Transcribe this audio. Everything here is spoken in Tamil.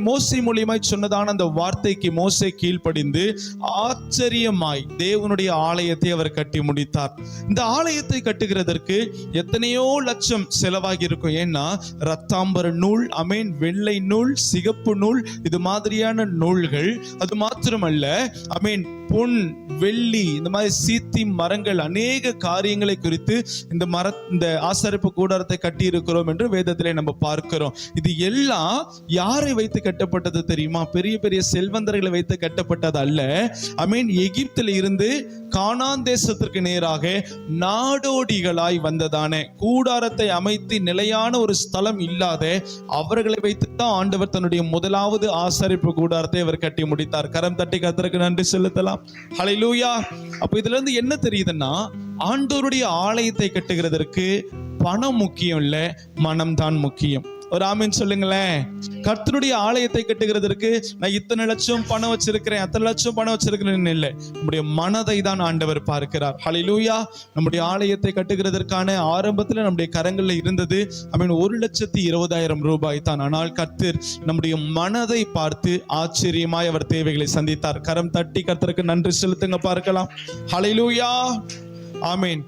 மோசே மூலியமாய் சொன்னதான அந்த வார்த்தைக்கு மோசே கீழ்ப்படிந்து ஆச்சரியமாய் தேவனுடைய ஆலயத்தை அவர் கட்டி முடித்தார். இந்த ஆலயத்தை கட்டுகிறதற்கு எத்தனையோ லட்சம் செலவாகி இருக்கும். ஏன்னா ரத்தாம்பர நூல், வெள்ளை நூல், சிகப்பு நூல், இது மாதிரியான நூல்கள். அது மாத்திரமல்ல, பொன், வெள்ளி, இந்த மாதிரி சீத்தி மரங்கள், அநேக காரியங்களை குறித்து இந்த ஆசரிப்பு கூடாரத்தை கட்டி இருக்கிறோம் என்று வேதத்திலே நம்ம பார்க்கிறோம். இது எல்லாம் யாரை வைத்து கட்டப்பட்டது தெரியுமா? பெரிய பெரிய செல்வந்தர்களை வைத்து கட்டப்பட்டது அல்ல. எகிப்தில் இருந்து கானான் தேசத்திற்கு நேராக நாடோடிகளாய் வந்ததான கூடாரத்தை அமைத்து நிலையான ஒரு ஸ்தலம் இல்லாத அவர்களை வைத்து தான் ஆண்டவர் தன்னுடைய முதலாவது ஆசரிப்பு கூடாரத்தை அவர் கட்டி முடித்தார். கரம் தட்டி கர்த்தருக்கு நன்றி செலுத்தலாம். ஹல்லேலூயா. அப்ப இதுல இருந்து என்ன தெரியுதுன்னா, ஆண்டவருடைய ஆலயத்தை கட்டுகிறதற்கு பணம் முக்கியம் இல்ல, மனம்தான் முக்கியம். ஒரு ஆமீன் சொல்லுங்களேன். கர்த்தருடைய ஆலயத்தை கட்டுகிறதற்கு நான் இத்தனை லட்சம் பணம் வச்சிருக்கிறேன், அத்தனை லட்சம் பணம் வச்சிருக்கிறேன் இல்லை, நம்முடைய மனதை தான் ஆண்டவர் பார்க்கிறார். ஹல்லேலூயா. நம்முடைய ஆலயத்தை கட்டுகிறதற்கான ஆரம்பத்தில் நம்முடைய கரங்களில் இருந்தது 1,20,000 ரூபாய் தான். ஆனால் கர்த்தர் நம்முடைய மனதை பார்த்து ஆச்சரியமாய் அவர் தேவைகளை சந்தித்தார். கரம் தட்டி கர்த்தருக்கு நன்றி செலுத்துங்க பார்க்கலாம். ஹல்லேலூயா. ஆமீன்.